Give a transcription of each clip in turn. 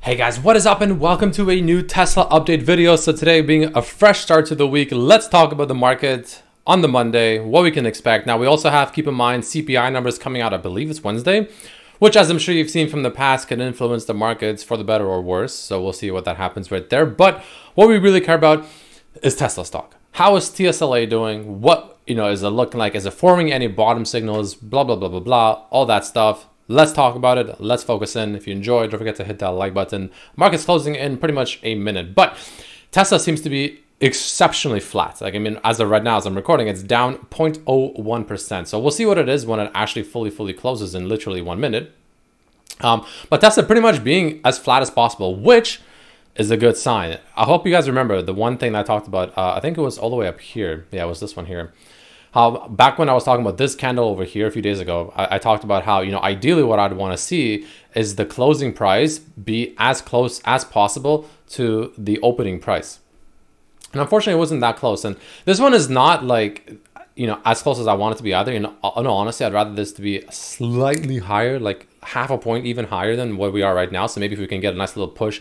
Hey guys, what is up and welcome to a new Tesla update video. So today being a fresh start to the week, let's talk about the market on the Monday, what we can expect. Now we also have, keep in mind, CPI numbers coming out, I believe it's Wednesday, which as I'm sure you've seen from the past can influence the markets for the better or worse. So we'll see what that happens right there. But what we really care about is Tesla stock. How is TSLA doing? What is it looking like? Is it forming any bottom signals? Blah, blah, blah, blah, blah, all that stuff. Let's talk about it. Let's focus in. If you enjoyed, don't forget to hit that like button. Market's closing in pretty much a minute, but Tesla seems to be exceptionally flat. Like, I mean, as of right now, as I'm recording, it's down 0.01%. So we'll see what it is when it actually fully closes in literally 1 minute. But Tesla pretty much being as flat as possible, which is a good sign. I hope you guys remember the one thing that I talked about. I think it was all the way up here. Yeah, it was this one here. Back when I was talking about this candle over here a few days ago, I talked about how, ideally what I'd want to see is the closing price be as close as possible to the opening price. And unfortunately, it wasn't that close. And this one is not like, as close as I want it to be either. In all honesty, I'd rather this to be slightly higher, like half a point even higher than where we are right now. So maybe if we can get a nice little push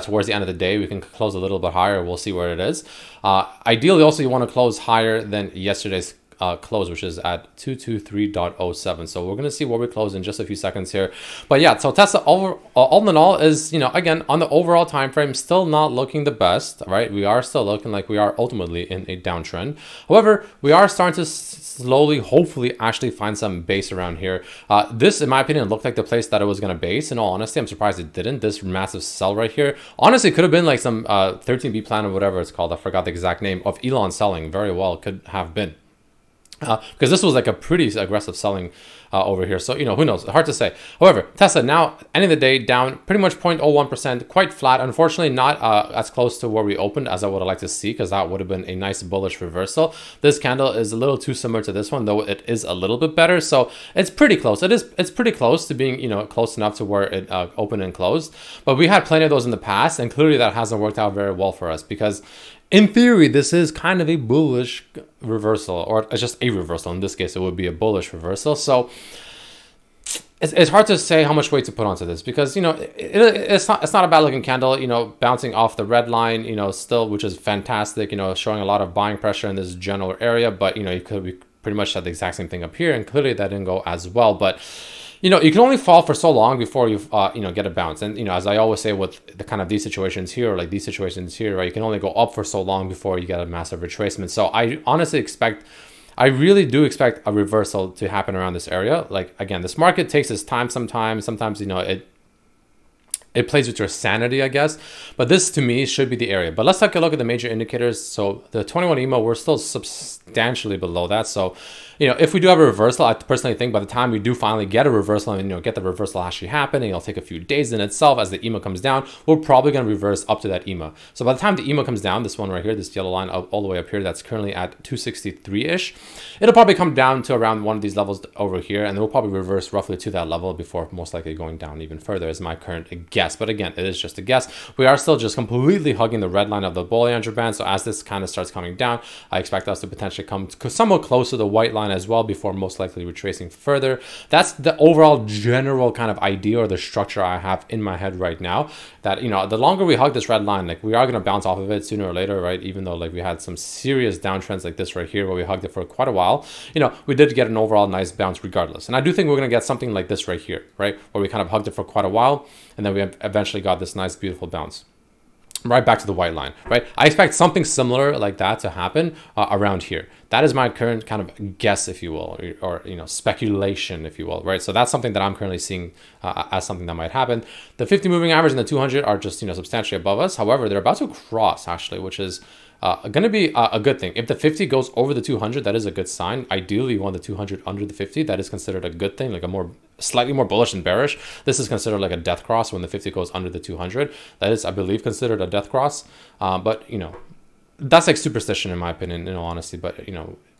towards the end of the day, we can close a little bit higher. We'll see where it is. Ideally, also, you want to close higher than yesterday's close, which is at 223.07. So we're going to see where we close in just a few seconds here. But yeah, so Tesla all in all is, again, on the overall time frame, still not looking the best, right? We are still looking like we are ultimately in a downtrend. However, we are starting to slowly, hopefully, actually find some base around here. This, in my opinion, looked like the place that it was going to base. In all honesty, I'm surprised it didn't. This massive sell right here, honestly, could have been like some 13B plan or whatever it's called. I forgot the exact name of Elon selling. Very well could have been. Because this was like a pretty aggressive selling over here. So, who knows? Hard to say. However, Tesla now, end of the day, down pretty much 0.01%, quite flat. Unfortunately, not as close to where we opened as I would have liked to see, because that would have been a nice bullish reversal. This candle is a little too similar to this one, though it is a little bit better. So it's pretty close. It's pretty close to being, close enough to where it opened and closed. But we had plenty of those in the past, and clearly that hasn't worked out very well for us, because in theory, this is kind of a bullish reversal, or it's just a reversal. In this case, it would be a bullish reversal. So it's hard to say how much weight to put onto this, because it's not a bad looking candle. Bouncing off the red line, still, which is fantastic. Showing a lot of buying pressure in this general area. But we pretty much had the exact same thing up here, and clearly that didn't go as well. But you can only fall for so long before you get a bounce. And as I always say with the kind of these situations here, or like these situations here, right, you can only go up for so long before you get a massive retracement. So I really do expect a reversal to happen around this area. Like, again, this market takes its time sometimes. Sometimes it plays with your sanity, I guess. But this, to me, should be the area. But let's take a look at the major indicators. So the 21 EMA, we're still substantially below that. So, if we do have a reversal, I personally think by the time we do finally get a reversal and, get the reversal actually happening, it'll take a few days in itself as the EMA comes down. We're probably going to reverse up to that EMA. So by the time the EMA comes down, this one right here, this yellow line all the way up here, that's currently at 263-ish. It'll probably come down to around one of these levels over here, and it will probably reverse roughly to that level before most likely going down even further, is my current guess. But again, it is just a guess. We are still just completely hugging the red line of the Bollinger Band. So as this kind of starts coming down, I expect us to potentially come somewhat close to the white line as well before most likely retracing further. That's the overall general kind of idea, or the structure I have in my head right now, that the longer we hug this red line, like, we are going to bounce off of it sooner or later, right? Even though, like, we had some serious downtrends like this right here where we hugged it for quite a while, we did get an overall nice bounce regardless. And I do think we're going to get something like this right here, right, where we kind of hugged it for quite a while, and then we eventually got this nice beautiful bounce right back to the white line, right? I expect something similar like that to happen around here. That is my current kind of guess, if you will, or speculation, if you will, right? So that's something that I'm currently seeing as something that might happen. The 50 moving average and the 200 are just substantially above us. However, they're about to cross actually, which is going to be a good thing. If the 50 goes over the 200, that is a good sign. Ideally, you want the 200 under the 50. That is considered a good thing, like slightly more bullish than bearish. This is considered like a death cross when the 50 goes under the 200. That is, I believe, considered a death cross. But that's like superstition in my opinion, in all honesty. But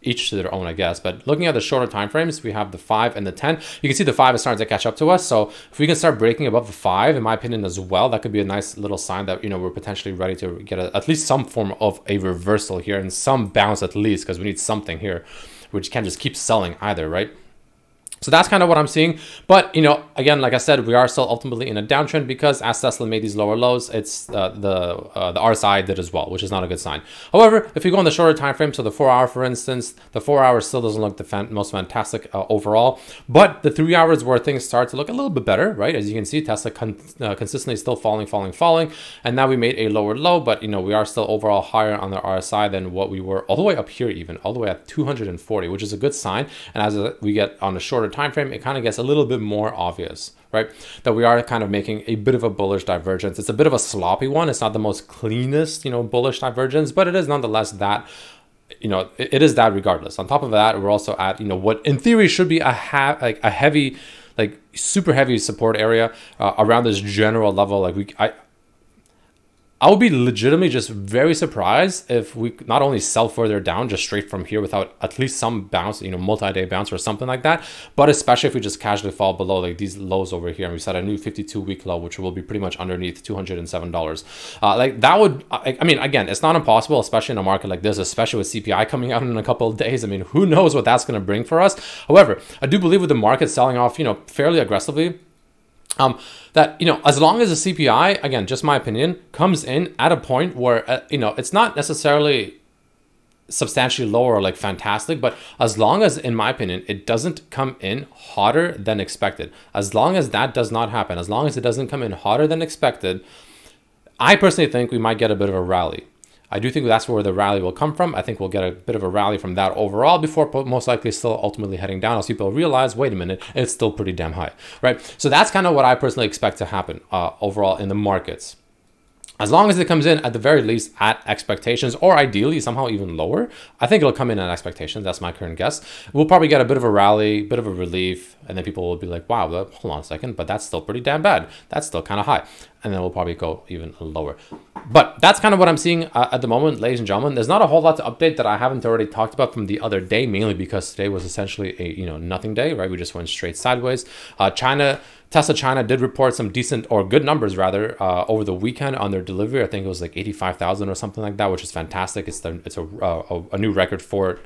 each to their own, I guess. But looking at the shorter time frames, we have the 5 and the 10. You can see the 5 is starting to catch up to us. So if we can start breaking above the 5, in my opinion as well, that could be a nice little sign that, we're potentially ready to get at least some form of a reversal here and some bounce at least, because we need something here, which can't just keep selling either, right? So that's kind of what I'm seeing. But, you know, again, like I said, we are still ultimately in a downtrend because as Tesla made these lower lows, it's the RSI did as well, which is not a good sign. However, if we go on the shorter time frame, so the 4 hour, for instance, the 4 hour still doesn't look the most fantastic overall. But the 3 hours where things start to look a little bit better, right? As you can see, Tesla consistently still falling. And now we made a lower low, but, you know, we are still overall higher on the RSI than what we were all the way up here, even all the way at 240, which is a good sign. And as we get on the shorter time frame, it kind of gets a little bit more obvious, right? That we are kind of making a bit of a bullish divergence. It's a bit of a sloppy one. It's not the most cleanest, you know, bullish divergence, but it is nonetheless that, you know, it is that regardless. On top of that, we're also at, you know, what in theory should be a heavy, like super heavy support area around this general level. Like I would be legitimately just very surprised if we not only sell further down just straight from here without at least some bounce, you know, multi-day bounce or something like that, but especially if we just casually fall below like these lows over here and we set a new 52-week low, which will be pretty much underneath $207. Like that would, I mean, again, it's not impossible, especially in a market like this, especially with CPI coming out in a couple of days. I mean, who knows what that's going to bring for us. However, I do believe with the market selling off, you know, fairly aggressively, that, you know, as long as the CPI, again, just my opinion, comes in at a point where, you know, it's not necessarily substantially lower or like fantastic, but as long as, in my opinion, it doesn't come in hotter than expected, as long as that does not happen, as long as it doesn't come in hotter than expected, I personally think we might get a bit of a rally. I do think that's where the rally will come from. I think we'll get a bit of a rally from that overall before most likely still ultimately heading down as people realize, wait a minute, it's still pretty damn high, right? So that's kind of what I personally expect to happen overall in the markets. As long as it comes in at the very least at expectations, or ideally somehow even lower, I think it'll come in at expectations. That's my current guess. We'll probably get a bit of a rally, bit of a relief, and then people will be like, wow, hold on a second, but that's still pretty damn bad. That's still kind of high. And then we'll probably go even lower. But that's kind of what I'm seeing at the moment, ladies and gentlemen. There's not a whole lot to update that I haven't already talked about from the other day, mainly because today was essentially a, you know, nothing day, right? We just went straight sideways. Tesla China did report some decent or good numbers rather over the weekend on their delivery. I think it was like 85,000 or something like that, which is fantastic. It's a new record for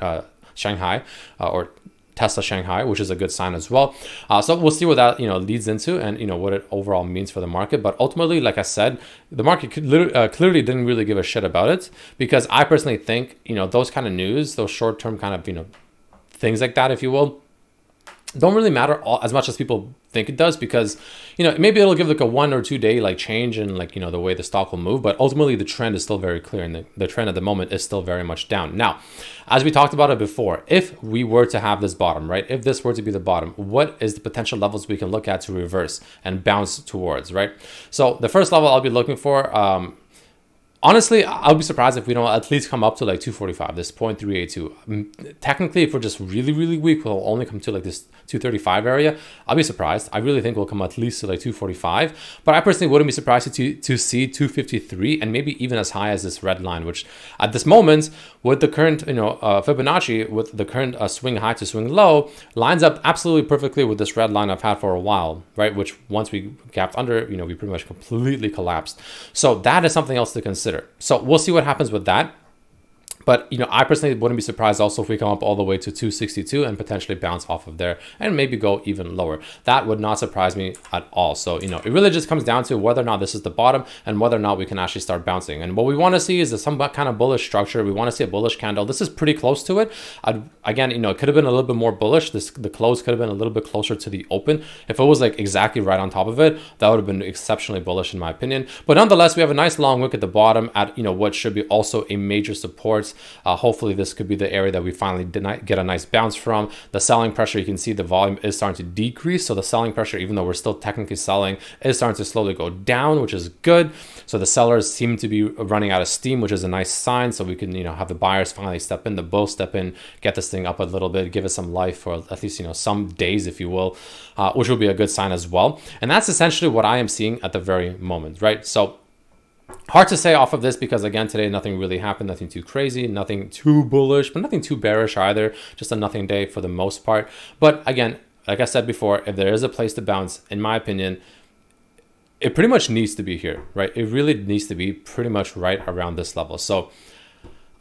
Shanghai or Tesla Shanghai, which is a good sign as well. So we'll see what that, you know, leads into and, you know, what it overall means for the market. But ultimately, like I said, the market clearly didn't really give a shit about it, because I personally think, you know, those kind of news, those short-term kind of, you know, things like that, if you will, don't really matter as much as people think it does, because, you know, maybe it'll give like a 1 or 2 day like change in like, you know, the way the stock will move, but ultimately the trend is still very clear, and the trend at the moment is still very much down. Now, as we talked about it before, if we were to have this bottom, right, if this were to be the bottom, what is the potential levels we can look at to reverse and bounce towards, right? So the first level I'll be looking for, honestly, I'll be surprised if we don't at least come up to like 245, this 0.382. Technically, if we're just really, really weak, we'll only come to like this 235 area. I'll be surprised. I really think we'll come at least to like 245. But I personally wouldn't be surprised to see 253 and maybe even as high as this red line, which at this moment, with the current, you know, Fibonacci, with the current swing high to swing low, lines up absolutely perfectly with this red line I've had for a while, right? Which once we gapped under, you know, we pretty much completely collapsed. So that is something else to consider. So we'll see what happens with that. But, you know, I personally wouldn't be surprised also if we come up all the way to 262 and potentially bounce off of there and maybe go even lower. That would not surprise me at all. So, you know, it really just comes down to whether or not this is the bottom and whether or not we can actually start bouncing. And what we want to see is some kind of bullish structure. We want to see a bullish candle. This is pretty close to it. Again, you know, it could have been a little bit more bullish. The close could have been a little bit closer to the open. If it was like exactly right on top of it, that would have been exceptionally bullish in my opinion. But nonetheless, we have a nice long wick at the bottom at, you know, what should be also a major support. Hopefully this could be the area that we finally get a nice bounce from. The selling pressure, you can see the volume is starting to decrease. So the selling pressure, even though we're still technically selling, is starting to slowly go down, which is good. So the sellers seem to be running out of steam, which is a nice sign. So we can, you know, have the buyers finally step in, the bulls step in, get this thing up a little bit, give it some life for at least, you know, some days, if you will, which will be a good sign as well. And that's essentially what I am seeing at the very moment, right? So hard to say off of this because, again, today nothing really happened, nothing too crazy, nothing too bullish, but nothing too bearish either. Just a nothing day for the most part. But again, like I said before, if there is a place to bounce, in my opinion, it pretty much needs to be here, right? It really needs to be pretty much right around this level. So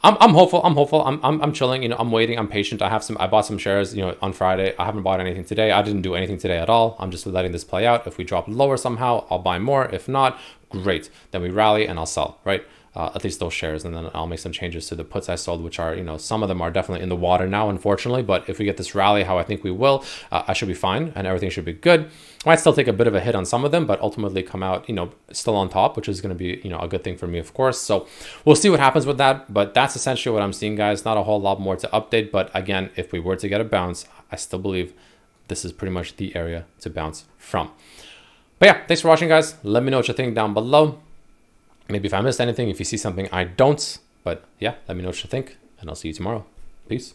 I'm hopeful. I'm chilling. You know, I'm waiting. I'm patient. I bought some shares, you know, on Friday. I haven't bought anything today. I didn't do anything today at all. I'm just letting this play out. If we drop lower somehow, I'll buy more. If not, great. Then we rally and I'll sell, right? At least those shares, and then I'll make some changes to the puts I sold, which are, you know, some of them are definitely in the water now, unfortunately. But if we get this rally, how I think we will, I should be fine and everything should be good. I might still take a bit of a hit on some of them, but ultimately come out, you know, still on top, which is going to be, you know, a good thing for me, of course. So we'll see what happens with that. But that's essentially what I'm seeing, guys. Not a whole lot more to update. But again, if we were to get a bounce, I still believe this is pretty much the area to bounce from. But yeah, thanks for watching, guys. Let me know what you think down below. Maybe if I missed anything, if you see something I don't, but yeah, let me know what you think, and I'll see you tomorrow. Peace.